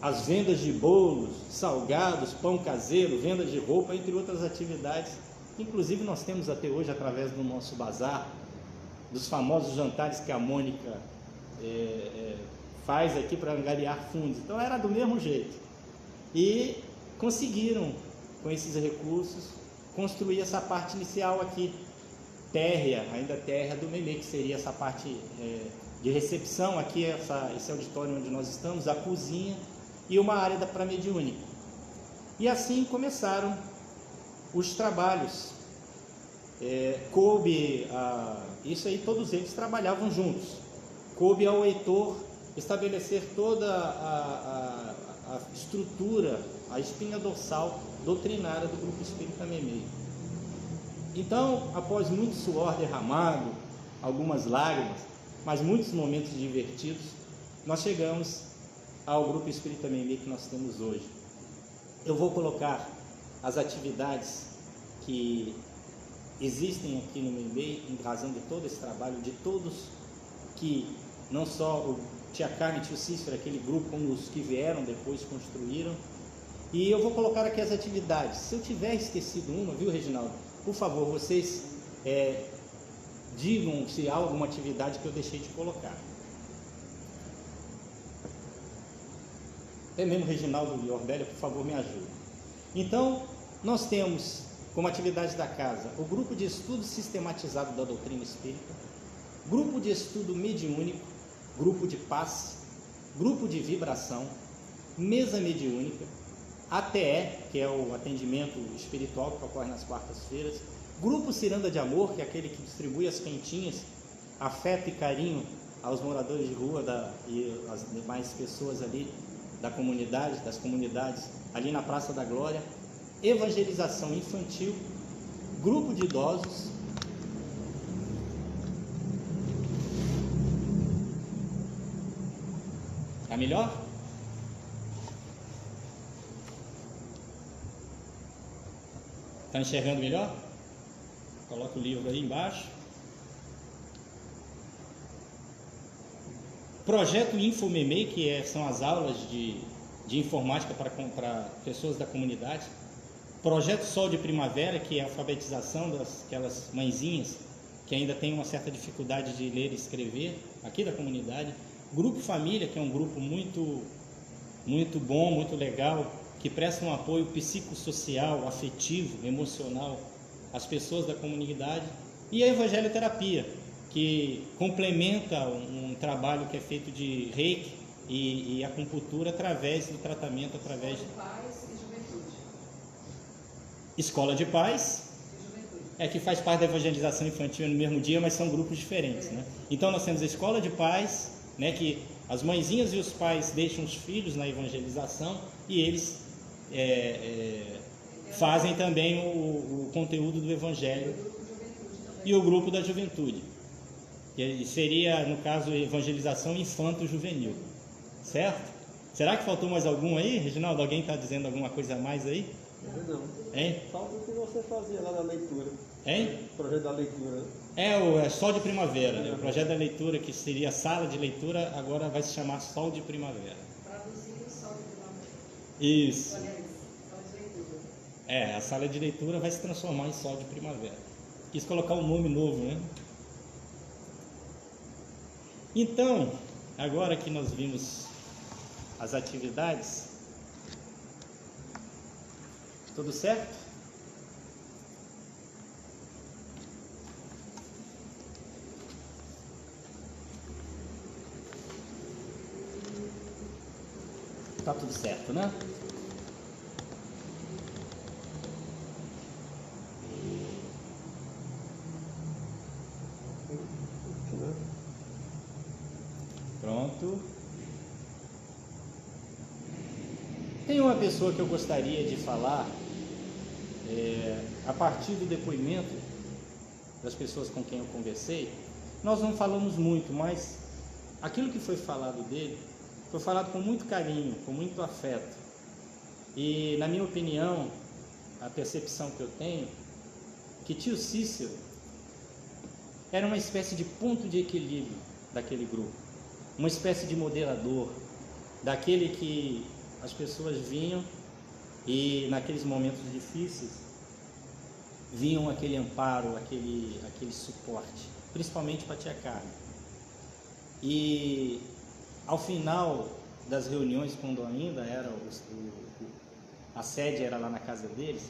as vendas de bolos, salgados, pão caseiro, venda de roupa, entre outras atividades. Inclusive nós temos até hoje, através do nosso bazar, dos famosos jantares que a Mônica faz aqui para angariar fundos. Então era do mesmo jeito. E conseguiram, com esses recursos, construir essa parte inicial aqui, ainda térrea do Meimei, que seria essa parte de recepção aqui, esse auditório onde nós estamos, a cozinha e uma área para mediúnica. E assim começaram os trabalhos. Isso aí, todos eles trabalhavam juntos. Coube ao Heitor estabelecer toda a estrutura, a espinha dorsal doutrinária do Grupo Espírita Meimei. Então, após muito suor derramado, algumas lágrimas, mas muitos momentos divertidos, nós chegamos ao Grupo Espírita Meimei que nós temos hoje. Eu vou colocar as atividades que existem aqui no Meimei, em razão de todo esse trabalho, de todos que, não só o Tia Carmen e o Tio Cícero, aquele grupo, como os que vieram depois construíram. E eu vou colocar aqui as atividades. Se eu tiver esquecido uma, viu, Reginaldo? Por favor, vocês digam se há alguma atividade que eu deixei de colocar. Até mesmo Reginaldo e Orbélia, por favor, me ajudem. Então, nós temos como atividade da casa o grupo de estudo sistematizado da doutrina espírita, grupo de estudo mediúnico, grupo de passe, grupo de vibração, mesa mediúnica, ATE, que é o atendimento espiritual que ocorre nas quartas-feiras, grupo Ciranda de Amor, que é aquele que distribui as quentinhas, afeto e carinho aos moradores de rua e às demais pessoas ali das comunidades, ali na Praça da Glória, evangelização infantil, grupo de idosos, Tá melhor? Tá enxergando melhor? Coloca o livro aí embaixo. Projeto InfoMemei, que são as aulas de informática para pessoas da comunidade. Projeto Sol de Primavera, que é a alfabetização daquelas mãezinhas que ainda têm uma certa dificuldade de ler e escrever, aqui da comunidade. Grupo Família, que é um grupo muito, muito bom, muito legal, que presta um apoio psicossocial, afetivo, emocional às pessoas da comunidade. E a Evangelioterapia, que complementa um trabalho que é feito de reiki e acupuntura através do tratamento, através de paz e juventude. Escola de Paz, que faz parte da evangelização infantil no mesmo dia, mas são grupos diferentes, né? Então nós temos a Escola de Paz, né, que as mãezinhas e os pais deixam os filhos na evangelização e eles fazem também o conteúdo do Evangelho. E o grupo da juventude, que seria, no caso, evangelização infanto-juvenil, certo? Será que faltou mais algum aí, Reginaldo? Alguém está dizendo alguma coisa a mais aí? Não. Hein? Falta o que você fazia lá na leitura. Hein? O projeto da leitura. O Sol de Primavera, né? O projeto da leitura, que seria sala de leitura, agora vai se chamar Sol de Primavera. Traduzir o Sol de Primavera. Isso. Olha isso, sala de leitura. A sala de leitura vai se transformar em Sol de Primavera. Quis colocar um nome novo, né? Então, agora que nós vimos as atividades, tudo certo? Tá tudo certo, né? Pronto. Tem uma pessoa que eu gostaria de falar a partir do depoimento das pessoas com quem eu conversei. Nós não falamos muito, mas aquilo que foi falado dele foi falado com muito carinho, com muito afeto. E, na minha opinião, a percepção que eu tenho, que tio Cícero era uma espécie de ponto de equilíbrio daquele grupo, uma espécie de moderador, daquele que as pessoas vinham e, naqueles momentos difíceis, vinham aquele amparo, aquele suporte, principalmente para a tia Carmen. E ao final das reuniões, quando ainda era a sede era lá na casa deles,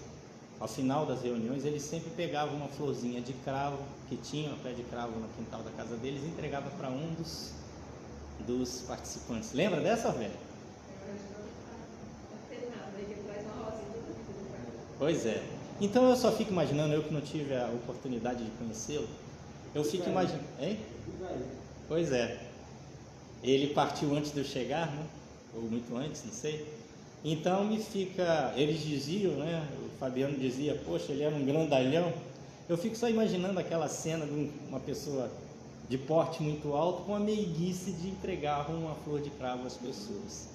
ao final das reuniões ele sempre pegava uma florzinha de cravo que tinha um pé de cravo no quintal da casa deles e entregava para um dos participantes. Lembra dessa, velho? Pois é. Então eu só fico imaginando, eu que não tive a oportunidade de conhecê-lo, eu fico imaginando... Hein? Pois é. Ele partiu antes de eu chegar, né? Ou muito antes, não sei. Então eles diziam, né? O Fabiano dizia, poxa, ele era um grandalhão. Eu fico só imaginando aquela cena de uma pessoa de porte muito alto com a meiguice de entregar uma flor de cravo às pessoas.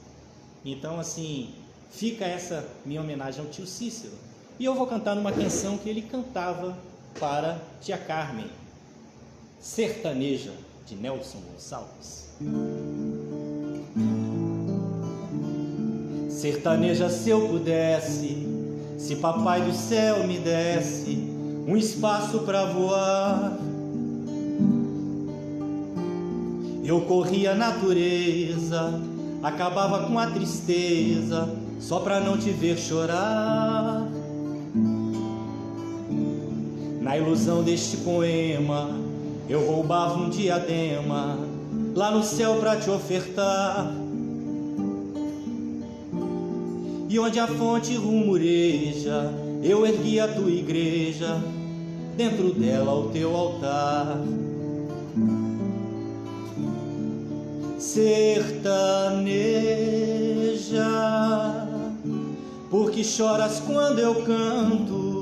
Então, assim, fica essa minha homenagem ao tio Cícero. E eu vou cantar uma canção que ele cantava para tia Carmen, Sertaneja, de Nelson Gonçalves. Sertaneja, se eu pudesse, se papai do céu me desse um espaço para voar, eu corria a natureza, acabava com a tristeza, só pra não te ver chorar. Na ilusão deste poema, eu roubava um diadema lá no céu pra te ofertar. E onde a fonte rumoreja, eu ergui a tua igreja, dentro dela o teu altar. Sertaneja, porque choras quando eu canto.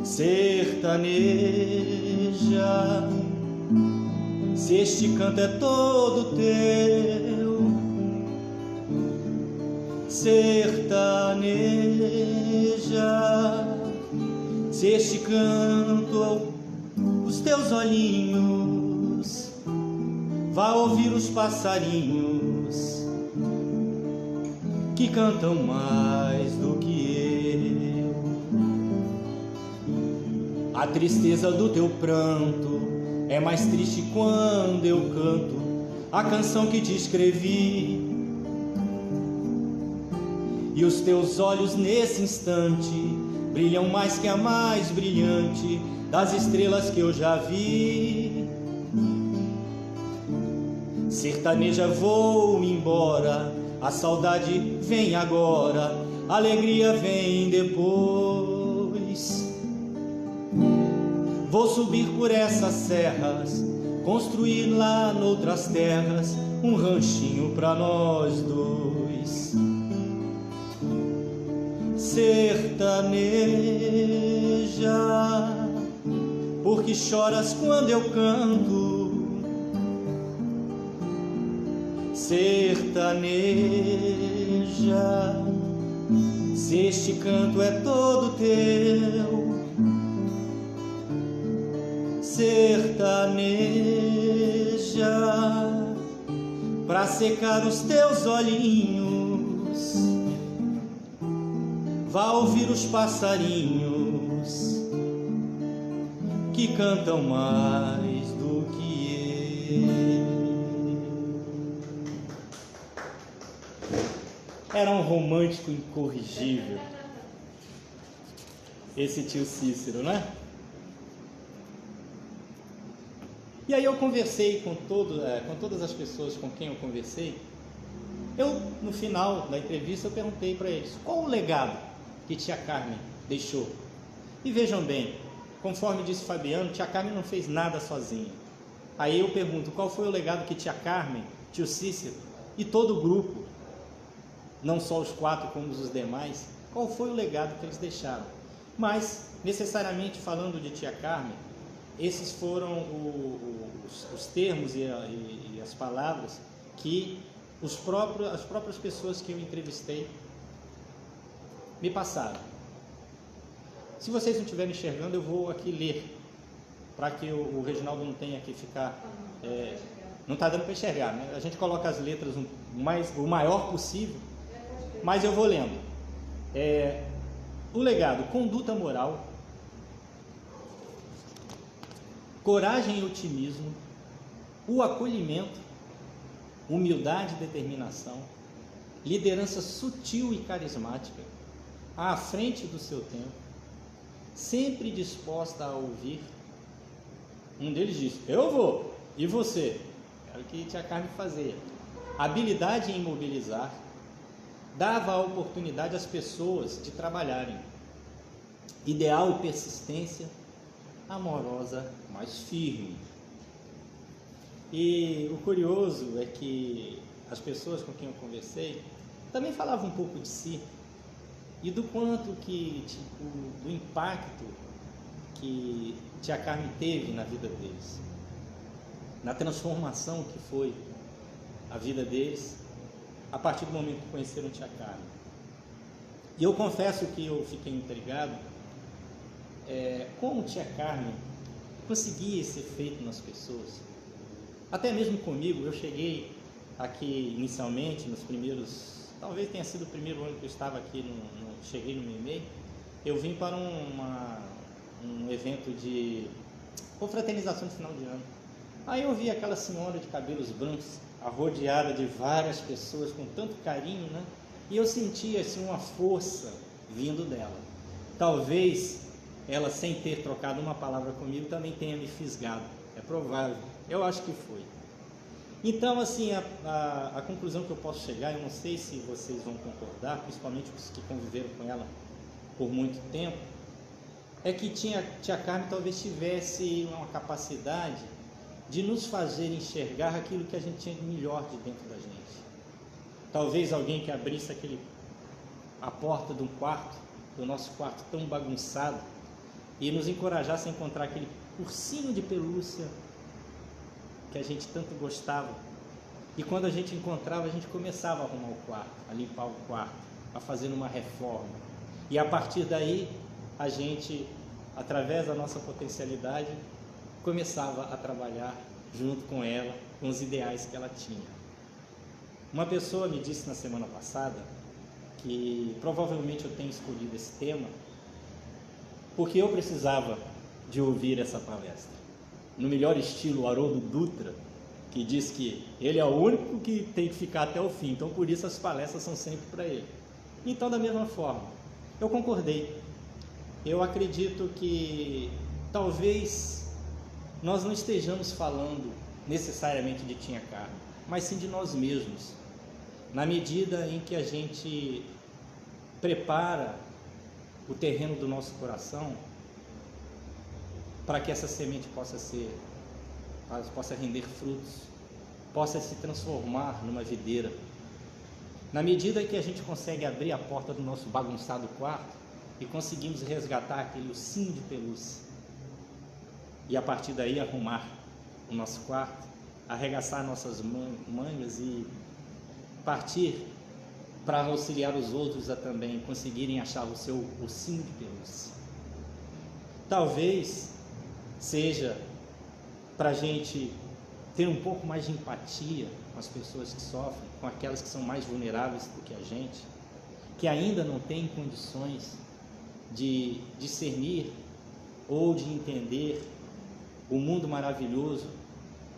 Sertaneja, Se este canto é todo teu, sertaneja. Se este canto os teus olhinhos, vá ouvir os passarinhos que cantam mais do que eu. A tristeza do teu pranto é mais triste quando eu canto a canção que te escrevi. E os teus olhos nesse instante brilham mais que a mais brilhante das estrelas que eu já vi. Sertaneja, vou embora, a saudade vem agora, a alegria vem depois. Vou subir por essas serras, construir lá noutras terras um ranchinho pra nós dois. Sertaneja, porque choras quando eu canto. Sertaneja, se este canto é todo teu. Sertaneja, pra secar os teus olhinhos, vá ouvir os passarinhos que cantam mais do que eu. Era um romântico incorrigível esse tio Cícero, né? E aí eu conversei com todas as pessoas com quem eu conversei. No final da entrevista, eu perguntei para eles qual o legado que tia Carmen deixou. E vejam bem, conforme disse Fabiano, tia Carmen não fez nada sozinha. Aí eu pergunto, qual foi o legado que tia Carmen, tio Cícero e todo o grupo, não só os 4 como os demais, qual foi o legado que eles deixaram? Mas, necessariamente falando de tia Carmen, esses foram os termos e as palavras que as próprias pessoas que eu entrevistei me passaram. Se vocês não estiverem enxergando, eu vou aqui ler, para que o Reginaldo não tenha que ficar... não está dando para enxergar, né? A gente coloca as letras o maior possível, mas eu vou lendo. O legado: conduta moral, coragem e otimismo, o acolhimento, humildade e determinação, liderança sutil e carismática, à frente do seu tempo, sempre disposta a ouvir. Um deles disse: eu vou, e você? Era o que tia Carmen fazia. Habilidade em mobilizar, dava a oportunidade às pessoas de trabalharem. Ideal e persistência, amorosa, mas firme. E o curioso é que as pessoas com quem eu conversei também falavam um pouco de si e do quanto do impacto que tia Carmen teve na vida deles, na transformação que foi a vida deles a partir do momento que conheceram tia Carmen. E eu confesso que eu fiquei intrigado como tia Carmen conseguia esse efeito nas pessoas. Até mesmo comigo, eu cheguei aqui inicialmente, nos primeiros, talvez tenha sido o primeiro ano que eu estava aqui, cheguei no MEMEI, eu vim para um evento de confraternização de final de ano. Aí eu vi aquela senhora de cabelos brancos, rodeada de várias pessoas com tanto carinho, né? E eu sentia assim uma força vindo dela. Talvez ela, sem ter trocado uma palavra comigo, também tenha me fisgado. É provável. Eu acho que foi. Então, assim, a conclusão que eu posso chegar, eu não sei se vocês vão concordar, principalmente os que conviveram com ela por muito tempo, é que tia Carmen talvez tivesse uma capacidade de nos fazer enxergar aquilo que a gente tinha de melhor de dentro da gente. Talvez alguém que abrisse a porta do nosso quarto tão bagunçado, e nos encorajasse a encontrar aquele ursinho de pelúcia que a gente tanto gostava. E quando a gente encontrava, a gente começava a arrumar o quarto, a limpar o quarto, a fazer uma reforma. E a partir daí, a gente, através da nossa potencialidade, começava a trabalhar junto com ela, com os ideais que ela tinha. Uma pessoa me disse na semana passada que provavelmente eu tenho escolhido esse tema porque eu precisava de ouvir essa palestra. No melhor estilo Haroldo Dutra, que diz que ele é o único que tem que ficar até o fim, então por isso as palestras são sempre para ele. Então, da mesma forma, eu concordei. Eu acredito que talvez nós não estejamos falando necessariamente de Tia Carmen, mas sim de nós mesmos, na medida em que a gente prepara o terreno do nosso coração para que essa semente possa render frutos, possa se transformar numa videira. Na medida que a gente consegue abrir a porta do nosso bagunçado quarto e conseguimos resgatar aquele ursinho de pelúcia e a partir daí arrumar o nosso quarto, arregaçar nossas mangas e partir para auxiliar os outros a também conseguirem achar o seu ursinho de pelúcia. Talvez seja para a gente ter um pouco mais de empatia com as pessoas que sofrem, com aquelas que são mais vulneráveis do que a gente, que ainda não têm condições de discernir ou de entender o mundo maravilhoso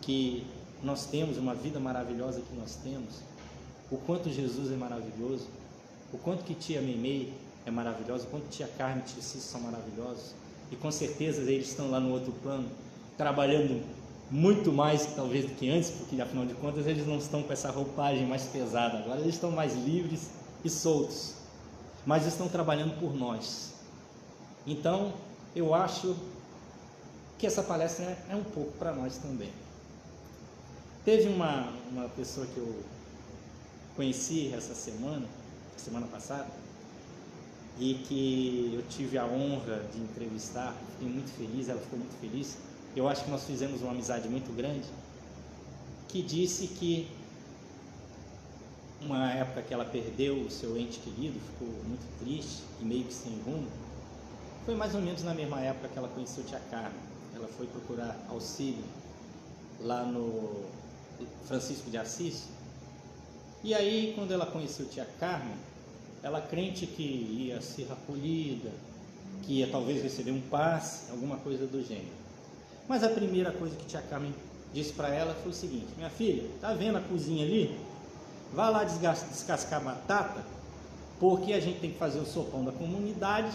que nós temos, uma vida maravilhosa que nós temos, o quanto Jesus é maravilhoso, o quanto que tia Meimei é maravilhosa, o quanto tia Carmen e tia Cício são maravilhosos, e com certeza eles estão lá no outro plano, trabalhando muito mais talvez do que antes, porque afinal de contas eles não estão com essa roupagem mais pesada, agora eles estão mais livres e soltos, mas estão trabalhando por nós. Então eu acho que essa palestra é um pouco para nós também. Teve uma pessoa que eu conheci essa semana passada, e que eu tive a honra de entrevistar, fiquei muito feliz, ela ficou muito feliz, eu acho que nós fizemos uma amizade muito grande, que disse que uma época que ela perdeu o seu ente querido, ficou muito triste e meio que sem rumo, foi mais ou menos na mesma época que ela conheceu tia Carmen. Ela foi procurar auxílio lá no Francisco de Assis, e aí quando ela conheceu tia Carmen, ela crente que ia ser acolhida, que ia talvez receber um passe, alguma coisa do gênero. Mas a primeira coisa que tia Carmen disse para ela foi o seguinte: minha filha, tá vendo a cozinha ali? Vá lá descascar batata, porque a gente tem que fazer o sopão da comunidade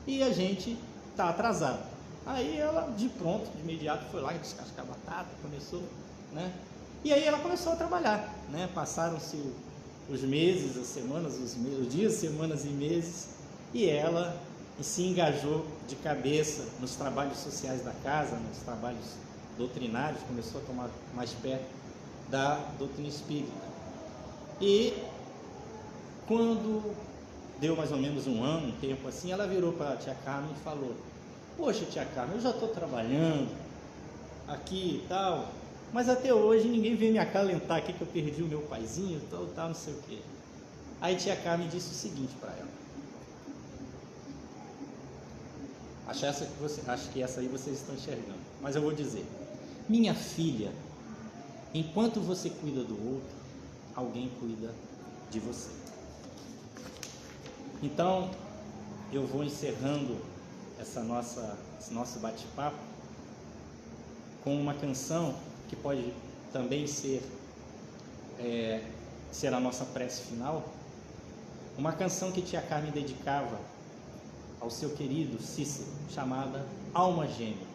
e a gente tá atrasado. Aí ela de imediato foi lá e descascar batata, começou, né? E aí ela começou a trabalhar, né? Passaram-se os meses, as semanas, os dias, semanas e meses, e ela se engajou de cabeça nos trabalhos sociais da casa, nos trabalhos doutrinários, começou a tomar mais perto da doutrina espírita. E quando deu mais ou menos um ano, um tempo assim, ela virou para a tia Carmen e falou: poxa, tia Carmen, eu já estou trabalhando aqui e tal, mas até hoje ninguém veio me acalentar aqui que eu perdi o meu paizinho, tal, não sei o quê. Aí tia Carmen disse o seguinte para ela: acho que essa aí vocês estão enxergando, mas eu vou dizer: minha filha, enquanto você cuida do outro, alguém cuida de você. Então eu vou encerrando esse nosso bate-papo com uma canção que pode também ser a nossa prece final, uma canção que tia Carmen dedicava ao seu querido Cícero, chamada Alma Gêmea.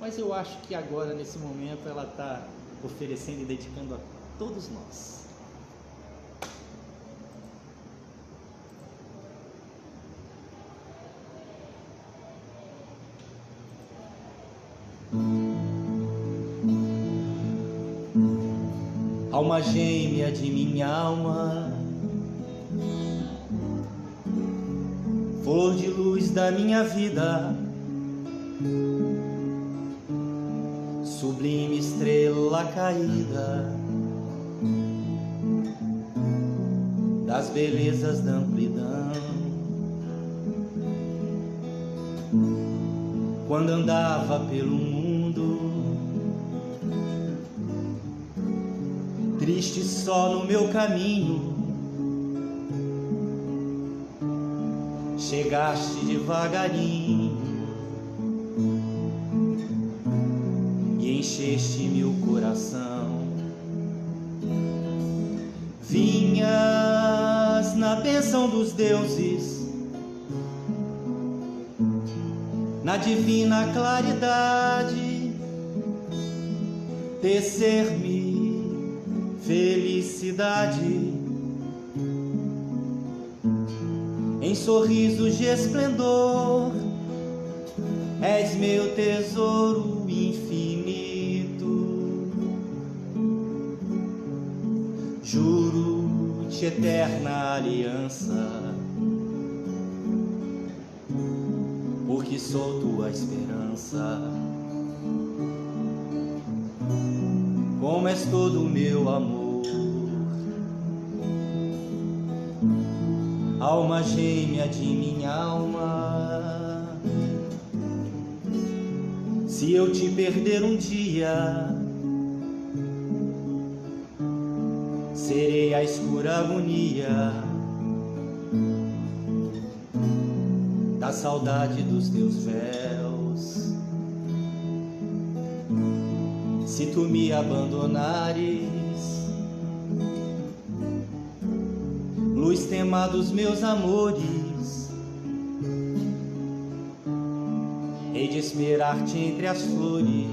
Mas eu acho que agora, nesse momento, ela está oferecendo e dedicando a todos nós. Alma gêmea de minha alma, flor de luz da minha vida, sublime estrela caída das belezas da amplidão. Quando andava pelo mundo, triste só no meu caminho, chegaste devagarinho e encheste meu coração. Vinhas na bênção dos deuses, na divina claridade, tecer-me felicidade em sorrisos de esplendor. És meu tesouro infinito, juro-te eterna aliança, porque sou tua esperança. Como és todo o meu amor, alma gêmea de minha alma. Se eu te perder um dia, serei a escura agonia da saudade dos teus véus. Se tu me abandonares, luz tema dos meus amores, hei de esperar-te entre as flores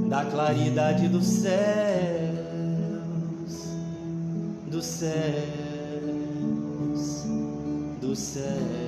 da claridade dos céus, dos céus, dos céus.